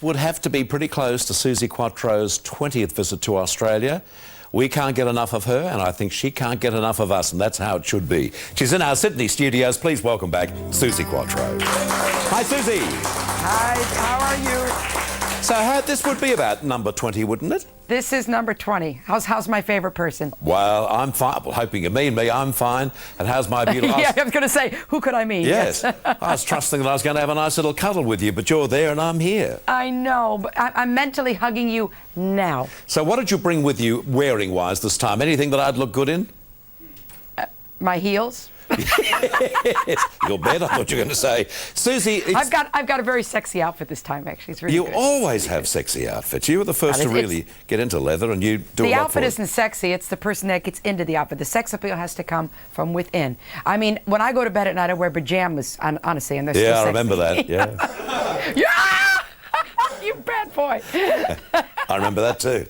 Would have to be pretty close to Suzi Quatro's 20th visit to Australia. We can't get enough of her, and I think she can't get enough of us, and that's how it should be. She's in our Sydney studios. Please welcome back Suzi Quatro. Hi, Suzi. Hi, how are you? So this would be about number 20, wouldn't it? This is number 20. How's my favorite person? Well, I'm fine. Well, hoping you mean me, I'm fine. And how's my beautiful... Yeah, I was going to say, who could I mean? Yes. I was trusting that I was going to have a nice little cuddle with you, but you're there and I'm here. I know, but I'm mentally hugging you now. So what did you bring with you wearing-wise this time? Anything that I'd look good in? My heels. Yes. Your bed, I thought you were going to say. Suzi, I've got a very sexy outfit this time, actually. It's really you good. always have sexy outfits. You were the first to really get into leather, and you do a lot for it. The outfit isn't sexy, it's the person that gets into the outfit. The sex appeal has to come from within. I mean, when I go to bed at night, I wear pajamas, honestly, and they're still sexy. I remember that, yeah. Yeah! You bad boy. I remember that too.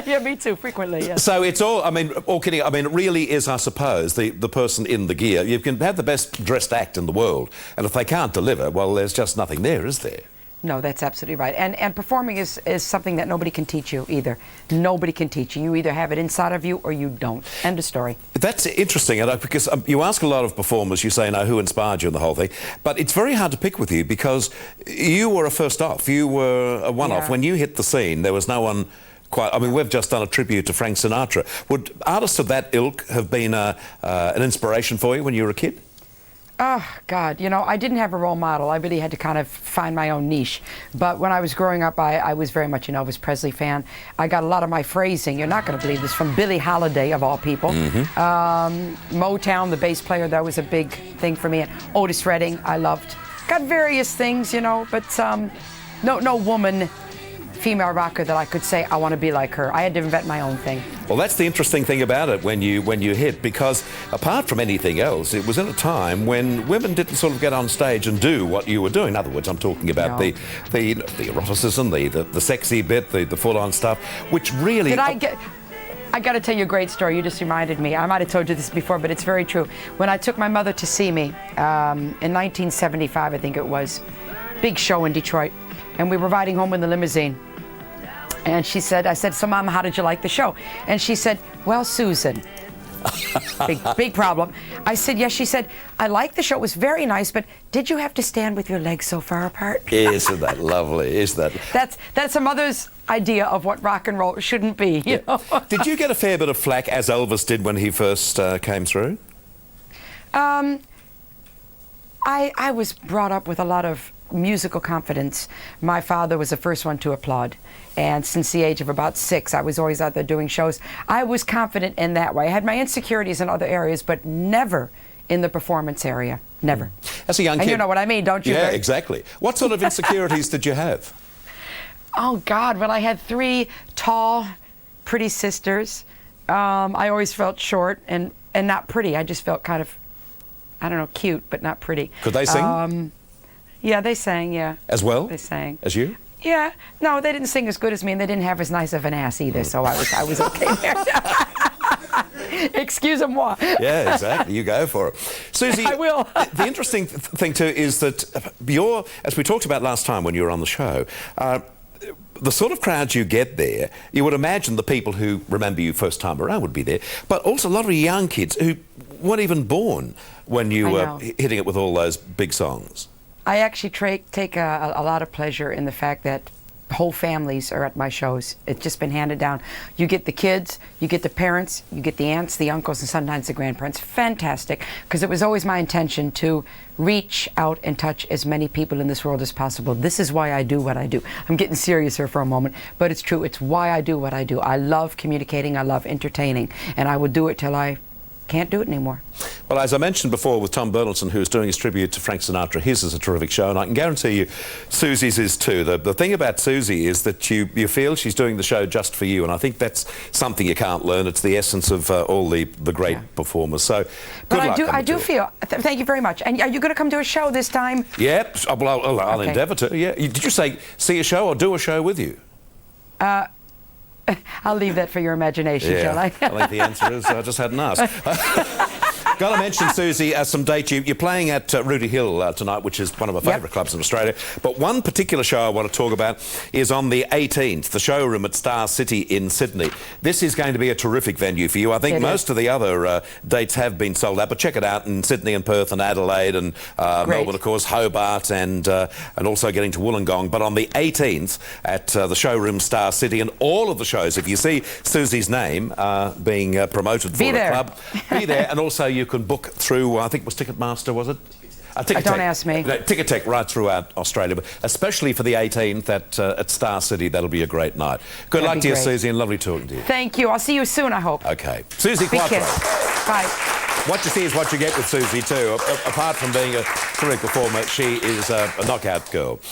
Yeah, me too, frequently, yes. So it's all, I mean, all kidding, I mean, it really is, I suppose, the person in the gear. You can have the best dressed act in the world, and if they can't deliver, well, there's just nothing there, is there? No, that's absolutely right. And performing is something that nobody can teach you either. Nobody can teach you. You either have it inside of you or you don't. End of story. That's interesting, because you ask a lot of performers, you say, who inspired you in the whole thing? But it's very hard to pick with you because you were a first off. You were a one-off. Yeah. When you hit the scene, there was no one quite... I mean, we've just done a tribute to Frank Sinatra. Would artists of that ilk have been an inspiration for you when you were a kid? Oh, God, you know, I didn't have a role model. I really had to kind of find my own niche. But when I was growing up, I was very much an Elvis Presley fan. I got a lot of my phrasing, you're not going to believe this, from Billie Holiday, of all people. Motown, the bass player, that was a big thing for me. And Otis Redding, I loved. Got various things, you know, but no woman, female rocker that I could say, I want to be like her. I had to invent my own thing. Well, that's the interesting thing about it when you hit, because apart from anything else, it was in a time when women didn't sort of get on stage and do what you were doing. In other words, I'm talking about the eroticism, the sexy bit, the full-on stuff, which really... I got to tell you a great story. You just reminded me. I might have told you this before, but it's very true. When I took my mother to see me in 1975, I think it was, big show in Detroit, and we were riding home in the limousine. And she said, I said, so Mom, how did you like the show? And she said, well, Susan, big problem. I said, yes. She said, I liked the show. It was very nice, but did you have to stand with your legs so far apart? Isn't that lovely? Is that? That's a mother's idea of what rock and roll shouldn't be. You know? Did you get a fair bit of flack, as Elvis did when he first came through? I was brought up with a lot of musical confidence. My father was the first one to applaud, and since the age of about 6, I was always out there doing shows. I was confident in that way. I had my insecurities in other areas, but never in the performance area. Never. As a young kid... And you know what I mean, don't you? Yeah, exactly. What sort of insecurities did you have? Oh, God, well, I had 3 tall, pretty sisters. I always felt short and not pretty. I just felt kind of, I don't know, cute, but not pretty. Could they sing? Yeah, they sang, yeah. As well? They sang. As you? Yeah. No, they didn't sing as good as me, and they didn't have as nice of an ass either, so I was okay there. Excusez-moi. Yeah, exactly. You go for it. Suzi, I will. The interesting thing, too, is that as we talked about last time when you were on the show, the sort of crowds you get there, you would imagine the people who remember you first time around would be there, but also a lot of young kids who weren't even born when you were hitting it with all those big songs. I actually take a lot of pleasure in the fact that whole families are at my shows. It's just been handed down. You get the kids, you get the parents, you get the aunts, the uncles, and sometimes the grandparents. Fantastic, because it was always my intention to reach out and touch as many people in this world as possible. This is why I do what I do. I'm getting serious here for a moment, but it's true. It's why I do what I do. I love communicating, I love entertaining, and I will do it till I can't do it anymore. Well, as I mentioned before with Tom Bertelson, who's doing his tribute to Frank Sinatra, his is a terrific show, and I can guarantee you Suzi's is too. The thing about Suzi is that you feel she's doing the show just for you, and I think that's something you can't learn. It's the essence of all the great performers. So, but I do feel, thank you very much. And are you going to come to a show this time? Yep, well, I'll endeavour to, yeah. Did you say see a show or do a show with you? I'll leave that for your imagination, shall I? I think the answer is I just hadn't asked. Got to mention, Suzi, some dates. You're playing at Rooty Hill tonight, which is one of my favourite clubs in Australia. But one particular show I want to talk about is on the 18th, the showroom at Star City in Sydney. This is going to be a terrific venue for you. I think most of the other dates have been sold out, but check it out in Sydney and Perth and Adelaide and Melbourne, of course, Hobart and also getting to Wollongong. But on the 18th at the showroom Star City, and all of the shows, if you see Suzi's name being promoted for a club, be there. And also you can book through, I think it was Ticketmaster, was it? Don't ask me. No, Ticketek right throughout Australia, but especially for the 18th at Star City. That'll be a great night. Good luck to you, Suzi, and lovely talking to you. Thank you. I'll see you soon, I hope. Okay. Suzi Quatro. Bye. What you see is what you get with Suzi, too. Apart from being a terrific performer, she is a knockout girl.